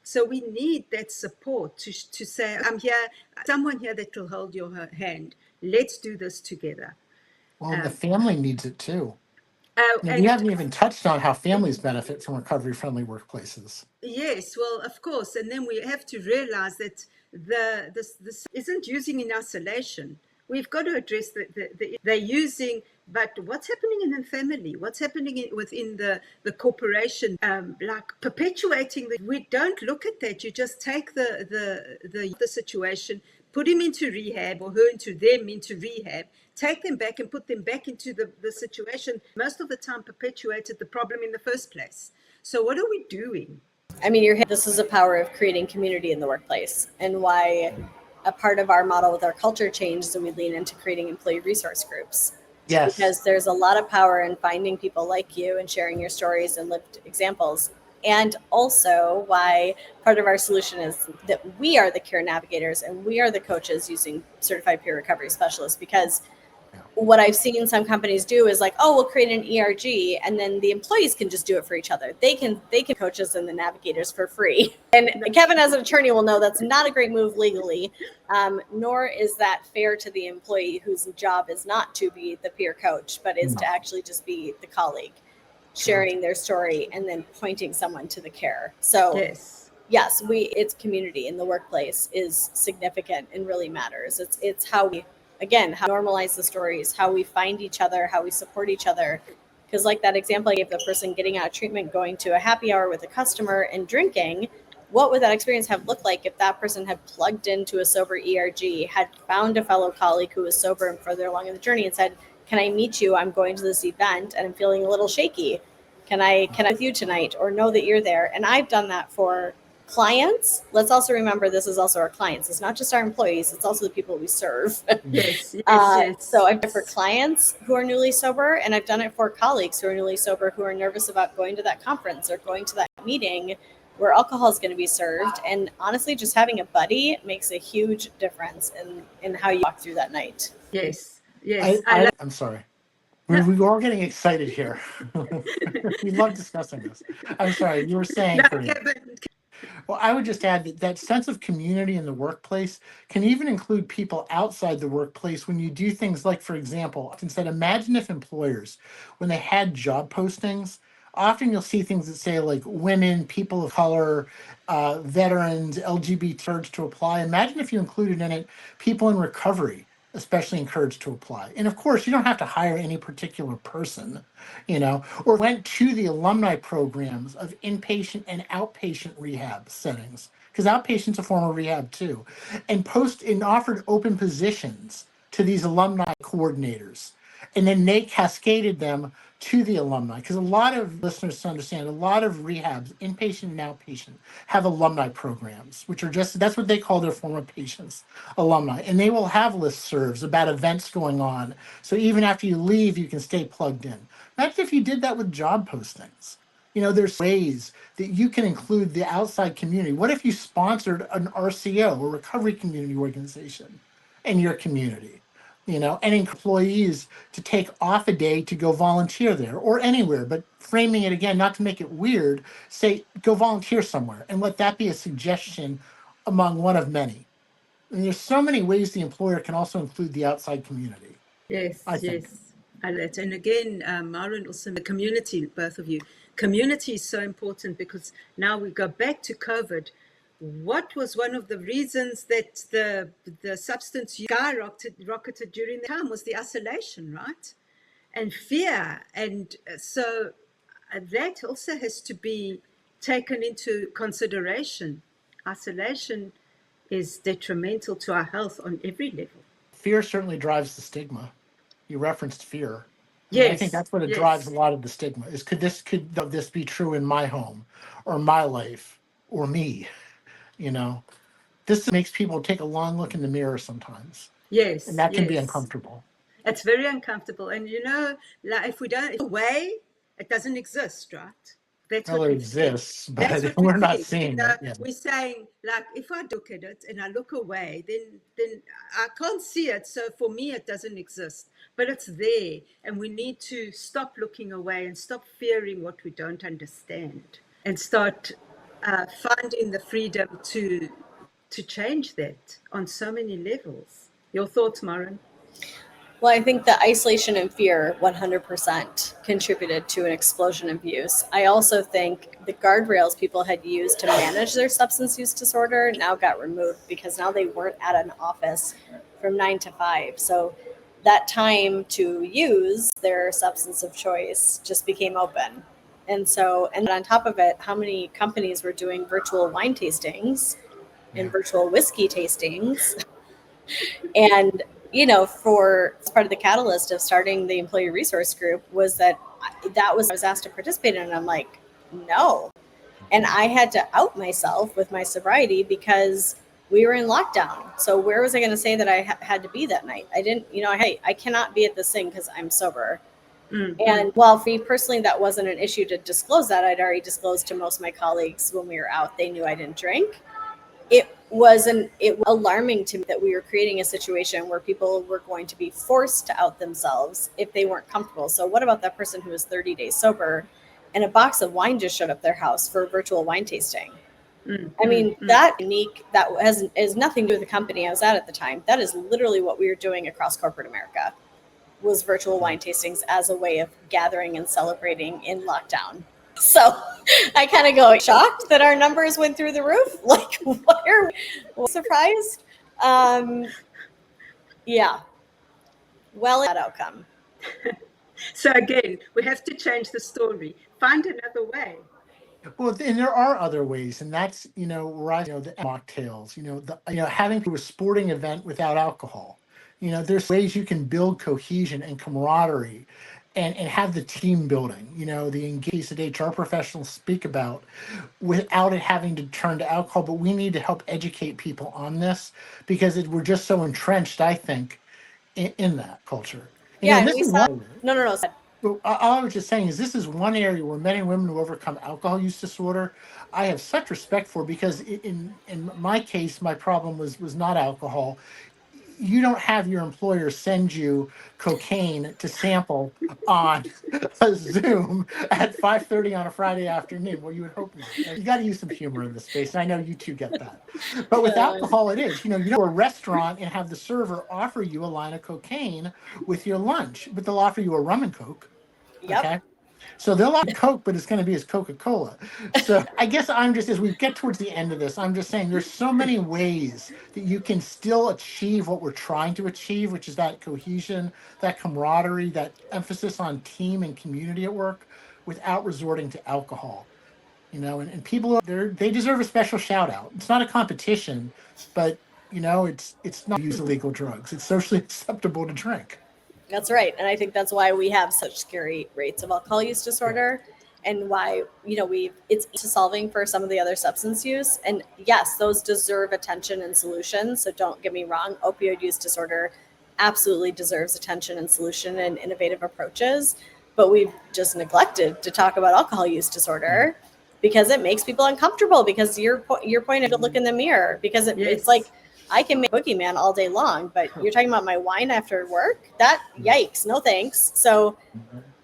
So we need that support to say, I'm here, someone here that will hold your hand. Let's do this together. Well, the family needs it too. We haven't even touched on how families benefit from recovery-friendly workplaces. Yes, well, of course. And then we have to realize that this isn't using in isolation. We've got to address they're using, but what's happening in the family? What's happening within the corporation? Perpetuating we don't look at that. You just take the situation, put him into rehab, or her into rehab, take them back and put them back into the situation, most of the time perpetuated the problem in the first place. So what are we doing? I mean, this is the power of creating community in the workplace, and why a part of our model with our culture change is that we lean into creating employee resource groups. Yes. because there's a lot of power in finding people like you and sharing your stories and lived examples. And also why part of our solution is that we are the care navigators and we are the coaches using certified peer recovery specialists, because what I've seen some companies do is like, oh, we'll create an ERG and then the employees can just do it for each other. They can coaches and the navigators for free. And Kevin, as an attorney, will know that's not a great move legally, nor is that fair to the employee whose job is not to be the peer coach, but is to actually just be the colleague, sharing their story and then pointing someone to the care. So yes, it's community in the workplace is significant and really matters. It's how we, again, how we normalize the stories, how we find each other, how we support each other. Because like that example I gave, the person getting out of treatment, going to a happy hour with a customer and drinking, what would that experience have looked like if that person had plugged into a sober ERG, had found a fellow colleague who was sober and further along in the journey and said, can I meet you? I'm going to this event and I'm feeling a little shaky. Can I with you tonight, or know that you're there? And I've done that for clients. Let's also remember this is also our clients. It's not just our employees, it's also the people we serve. Yes. So I've done it for clients who are newly sober, and I've done it for colleagues who are newly sober who are nervous about going to that conference or going to that meeting where alcohol is going to be served. And honestly, just having a buddy makes a huge difference in how you walk through that night. Yes. I'm sorry. We're all getting excited here. We love discussing this. I'm sorry, you were saying, well, I would just add that sense of community in the workplace can even include people outside the workplace when you do things like, for example, often said, imagine if employers, when they had job postings, often you'll see things that say like women, people of color, veterans, LGBT urged to apply. Imagine if you included in it people in recovery, especially encouraged to apply. And of course, you don't have to hire any particular person, or went to the alumni programs of inpatient and outpatient rehab settings, because outpatient's a form of rehab too, and offered open positions to these alumni coordinators. And then they cascaded them to the alumni, because a lot of listeners to understand, a lot of rehabs, inpatient and outpatient, have alumni programs, which are that's what they call their former patients, alumni. And they will have listservs about events going on. So even after you leave, you can stay plugged in. Imagine if you did that with job postings. There's ways that you can include the outside community. What if you sponsored an RCO, a recovery community organization, in your community? And employees to take off a day to go volunteer there or anywhere, but framing it again, not to make it weird, say, go volunteer somewhere and let that be a suggestion among one of many. And there's so many ways the employer can also include the outside community. Yes. And again, Marin, also the community, both of you. Community is so important, because now we go back to COVID. What was one of the reasons that the substance use skyrocketed during the time was the isolation, right? And fear. And so that also has to be taken into consideration. Isolation is detrimental to our health on every level. Fear certainly drives the stigma. You referenced fear. Yes. I think that's what it drives a lot of the stigma is, could this be true in my home or my life or me? This makes people take a long look in the mirror sometimes. Yes. And that can be uncomfortable. It's very uncomfortable. And like if we don't away, it doesn't exist, right? That's well, what it exists, but we're not seeing it. Yeah. We're saying, like, if I look at it and I look away, then I can't see it. So for me, it doesn't exist. But it's there. And we need to stop looking away and stop fearing what we don't understand, and start finding the freedom to change that on so many levels. Your thoughts, Marin? Well, I think the isolation and fear 100% contributed to an explosion of use. I also think the guardrails people had used to manage their substance use disorder now got removed, because now they weren't at an office from 9 to 5. So that time to use their substance of choice just became open. And on top of it, how many companies were doing virtual wine tastings and virtual whiskey tastings? And for part of the catalyst of starting the employee resource group was I was asked to participate in, and I'm like, no. And I had to out myself with my sobriety, because we were in lockdown. So where was I going to say that I had to be that night? I didn't, hey, I cannot be at this thing because I'm sober. And while for me personally, that wasn't an issue to disclose that. I'd already disclosed to most of my colleagues when we were out, they knew I didn't drink. It was alarming to me that we were creating a situation where people were going to be forced to out themselves if they weren't comfortable. So what about that person who was 30 days sober and a box of wine just showed up their house for a virtual wine tasting? I mean, that has nothing to do with the company I was at the time. That is literally what we were doing across corporate America, was virtual wine tastings as a way of gathering and celebrating in lockdown. So I kind of go shocked that our numbers went through the roof. Like, what are we surprised? Yeah. Well, that outcome. So again, we have to change the story. Find another way. Well, and there are other ways, and that's where the mocktails, having a sporting event without alcohol. There's ways you can build cohesion and camaraderie, and have the team building. The engagement that HR professionals speak about, without it having to turn to alcohol. But we need to help educate people on this because we're just so entrenched, I think, in that culture. Yeah, and we saw. No. All I was just saying is this is one area where men and women who overcome alcohol use disorder, I have such respect for, because in my case, my problem was not alcohol. You don't have your employer send you cocaine to sample on a Zoom at 5:30 on a Friday afternoon. Well, you would hope not. You got to use some humor in this space, and I know you two get that. But with alcohol, it is. You go to a restaurant and have the server offer you a line of cocaine with your lunch, but they'll offer you a rum and Coke. Yep. Okay. So they'll have Coke, but it's going to be as Coca-Cola. So I guess as we get towards the end of this, I'm just saying there's so many ways that you can still achieve what we're trying to achieve, which is that cohesion, that camaraderie, that emphasis on team and community at work, without resorting to alcohol. And people they deserve a special shout out. It's not a competition, but it's not use illegal drugs. It's socially acceptable to drink. That's right. And I think that's why we have such scary rates of alcohol use disorder, and why, it's solving for some of the other substance use. And yes, those deserve attention and solutions. So don't get me wrong. Opioid use disorder absolutely deserves attention and solution and innovative approaches. But we've just neglected to talk about alcohol use disorder because it makes people uncomfortable, because your point of to look in the mirror, because it's like, I can make boogeyman all day long, but you're talking about my wine after work? Yikes, no thanks. So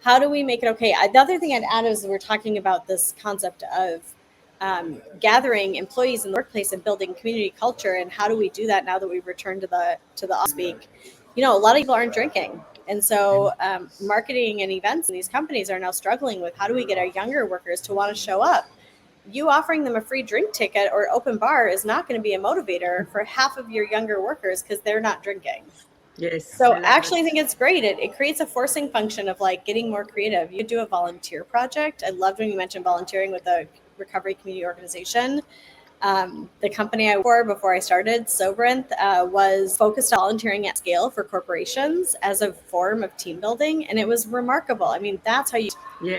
how do we make it okay? The other thing I'd add is we're talking about this concept of gathering employees in the workplace and building community culture. And how do we do that now that we've returned to the off speak? A lot of people aren't drinking. And so marketing and events in these companies are now struggling with, how do we get our younger workers to want to show up? You offering them a free drink ticket or open bar is not going to be a motivator for half of your younger workers because they're not drinking. Yes. So actually, I think it's great. It creates a forcing function of like getting more creative. You do a volunteer project. I loved when you mentioned volunteering with a recovery community organization. The company I worked for before I started, Soberanth, was focused on volunteering at scale for corporations as a form of team building. And it was remarkable. I mean, that's how you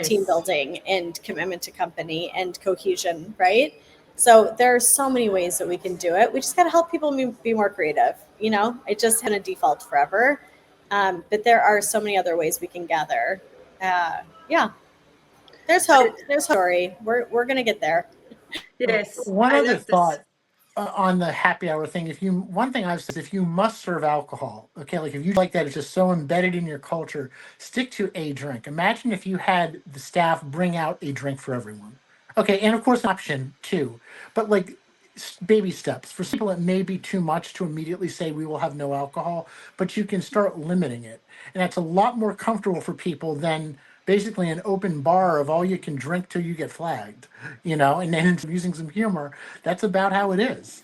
team building and commitment to company and cohesion, right? So there are so many ways that we can do it. We just got to help people be more creative. It just had a default forever. But there are so many other ways we can gather. There's hope. There's hope. Sorry. We're going to get there. Yes. One other thought on the happy hour thing. One thing I've said is, if you must serve alcohol, okay, like if you like that, it's just so embedded in your culture, stick to a drink. Imagine if you had the staff bring out a drink for everyone. Okay, and of course, an option too, but like baby steps. For people, it may be too much to immediately say we will have no alcohol, but you can start limiting it. And that's a lot more comfortable for people than basically an open bar of all you can drink till you get flagged, and then using some humor. That's about how it is,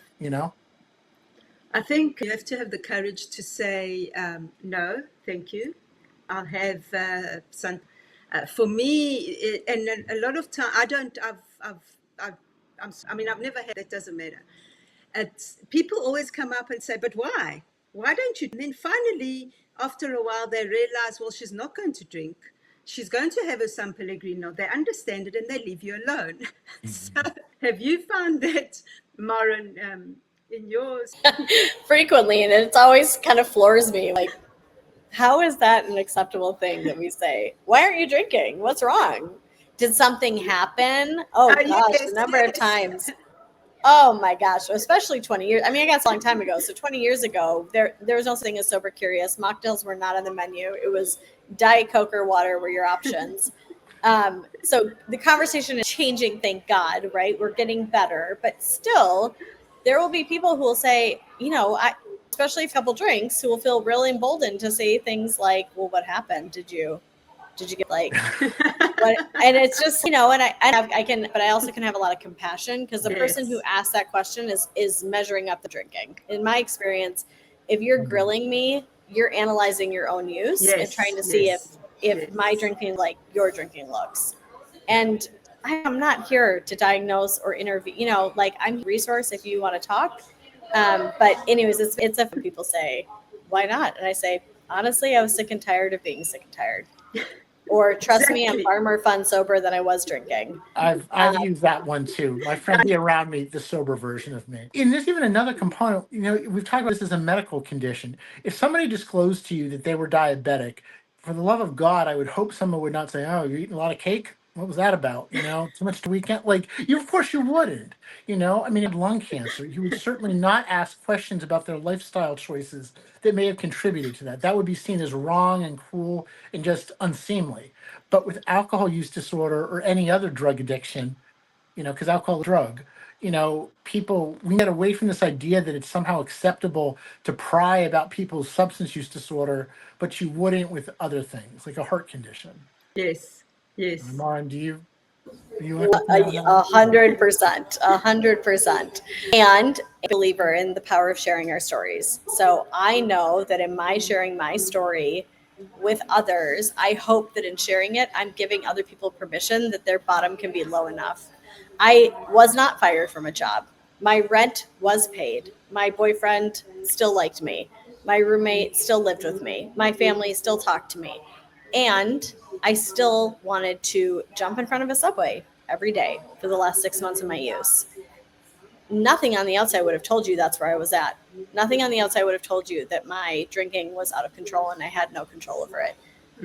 I think you have to have the courage to say, no, thank you. I'll have some. For me, and a lot of time, I've never had, that doesn't matter. People always come up and say, but why? Why don't you? And then finally, after a while, they realize, well, she's not going to drink. She's going to have a San Pellegrino. They understand it and they leave you alone. So have you found that, Marin, in yours? Frequently, and it always kind of floors me. Like, how is that an acceptable thing that we say? Why aren't you drinking? What's wrong? Did something happen? Oh gosh, Yes, the number of yes. times. Oh my gosh, especially 20 years. I mean, I guess a long time ago. So 20 years ago, there was no such thing as sober curious. Mocktails were not on the menu. It was Diet Coke or water were your options. So the conversation is changing, thank God, right? We're getting better, but still, there will be people who will say, especially a couple drinks, who will feel really emboldened to say things like, "Well, what happened? Did you get like?" What, and it's just, and I can, but I also can have a lot of compassion because the person who Yes. asked that question is measuring up the drinking. In my experience, if you're grilling me, you're analyzing your own use and trying Yes, to see yes, if my yes. drinking like your drinking looks. And I'm not here to diagnose or interview. Like, I'm a resource if you want to talk. But anyways, it's a people say, "Why not?" And I say, honestly, I was sick and tired of being sick and tired. Or trust me, I'm Exactly. far more fun sober than I was drinking. I've used that one too. My friends be around me, the sober version of me. And there's even another component. We've talked about this as a medical condition. If somebody disclosed to you that they were diabetic, for the love of God, I would hope someone would not say, "Oh, you're eating a lot of cake. What was that about? Too much the weekend." Like you, of course, you wouldn't. I mean, had lung cancer. You would certainly not ask questions about their lifestyle choices that may have contributed to that. That would be seen as wrong and cruel and just unseemly. But with alcohol use disorder or any other drug addiction, because alcohol is a drug, people, we get away from this idea that it's somehow acceptable to pry about people's substance use disorder, but you wouldn't with other things, like a heart condition. Yes, yes. Marin, do you want to comment on that one? 100%, 100%. And a believer in the power of sharing our stories. So I know that in my sharing my story with others, I hope that in sharing it, I'm giving other people permission that their bottom can be low enough. I was not fired from a job. My rent was paid. My boyfriend still liked me. My roommate still lived with me. My family still talked to me. And I still wanted to jump in front of a subway every day for the last 6 months of my use. Nothing on the outside would have told you that's where I was at. Nothing on the outside would have told you that my drinking was out of control and I had no control over it,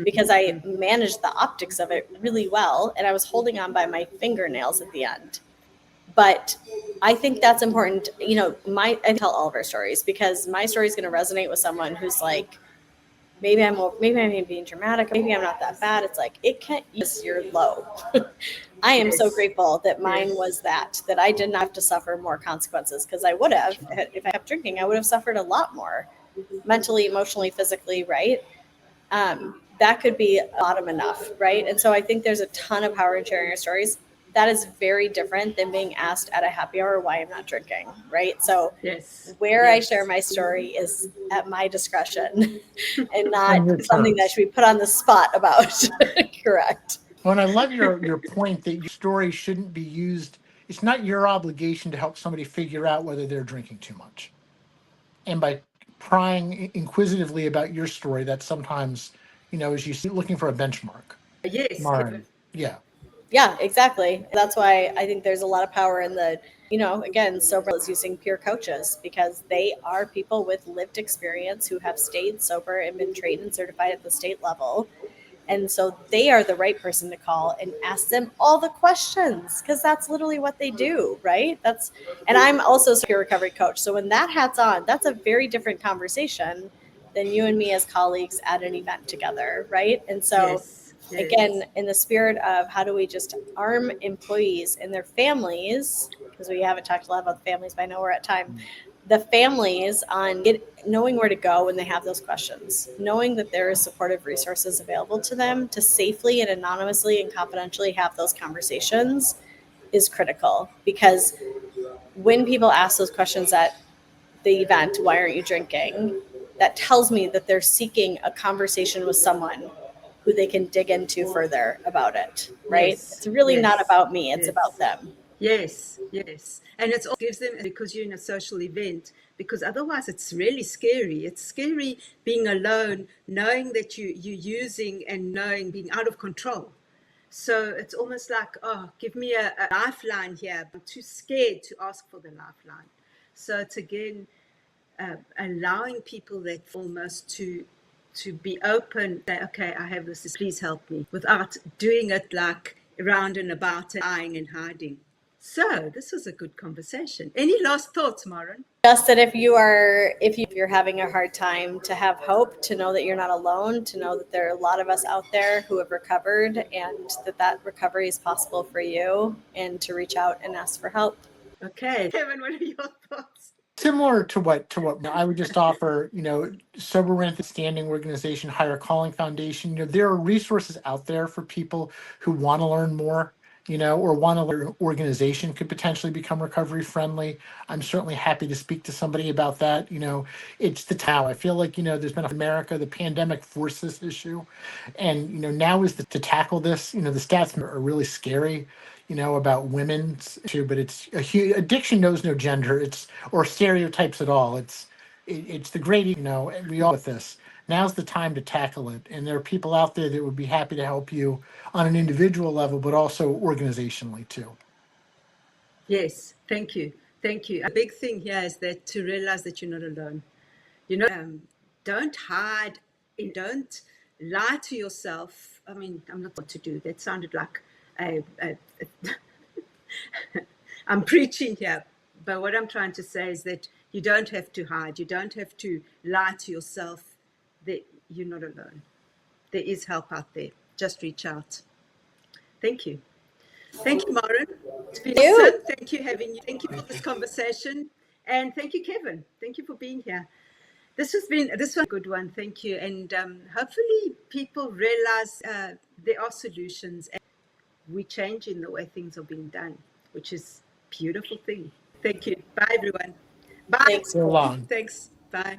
because I managed the optics of it really well and I was holding on by my fingernails at the end. But I think that's important. I tell all of our stories because my story is going to resonate with someone who's like, maybe I'm being dramatic, maybe I'm not that bad. It's like, it can't use your low. I am so Yes, grateful that mine yes. was that I did not have to suffer more consequences, because I would have, if I kept drinking, I would have suffered a lot more mentally, emotionally, physically, right? That could be bottom enough, right? And so I think there's a ton of power in sharing our stories. That is very different than being asked at a happy hour why I'm not drinking, right? So Yes, where I share yes. my story is at my discretion and not On your something that terms. should be put on the spot about. Correct. Well, and I love your point that your story shouldn't be used. It's not your obligation to help somebody figure out whether they're drinking too much. And by prying inquisitively about your story, that sometimes, as you see, looking for a benchmark. Yes, Marin, yeah. Yeah, exactly. That's why I think there's a lot of power in again, sober is using peer coaches, because they are people with lived experience who have stayed sober and been trained and certified at the state level. And so they are the right person to call and ask them all the questions, because that's literally what they do, right? And I'm also a peer recovery coach. So when that hat's on, that's a very different conversation than you and me as colleagues at an event together, right? And so yes, yes. again, in the spirit of how do we just arm employees and their families, because we haven't talked a lot about the families, but I know we're at time, the families on knowing where to go when they have those questions, knowing that there is supportive resources available to them to safely and anonymously and confidentially have those conversations is critical. Because when people ask those questions at the event, why aren't you drinking? That tells me that they're seeking a conversation with someone who they can dig into further about it, right? It's Yes, really not yes, about me, it's about yes, them. yes, yes. And it gives them, because you're in a social event, because otherwise it's really scary. It's scary being alone, knowing that you're using and knowing being out of control. So it's almost like, oh, give me a lifeline here. I'm too scared to ask for the lifeline. So it's again allowing people that almost to be open, say, okay, I have this, please help me, without doing it like around and about and lying and hiding. So this was a good conversation. Any last thoughts, Marin? Just that if you're having a hard time, to have hope, to know that you're not alone, to know that there are a lot of us out there who have recovered, and that recovery is possible for you, and to reach out and ask for help. Okay, Kevin, what are your thoughts? Similar to what I would just offer, Sober Rent, the standing organization, Hyer Calling Foundation. There are resources out there for people who want to learn more, or want to learn. Organization could potentially become recovery friendly. I'm certainly happy to speak to somebody about that. It's the time. I feel like there's been America, the pandemic forced this issue, and now is to tackle this. The stats are really scary. About women's issue, but it's addiction knows no gender, or stereotypes at all. It's the great, and we all with this. Now's the time to tackle it, and there are people out there that would be happy to help you on an individual level, but also organizationally too. Yes, thank you. A big thing here is that to realize that you're not alone. Don't hide and don't lie to yourself. I mean, I'm not what to do. That sounded like I'm preaching here. But what I'm trying to say is that you don't have to hide. You don't have to lie to yourself that you're not alone. There is help out there. Just reach out. Thank you. Thank you, Marin. It's been awesome. Thank you for this conversation. And thank you, Kevin. Thank you for being here. This was a good one. Thank you. And hopefully people realize there are solutions, and we're changing the way things are being done, which is a beautiful thing. Thank you. Bye, everyone. Bye. Thanks. So long. Thanks. Bye.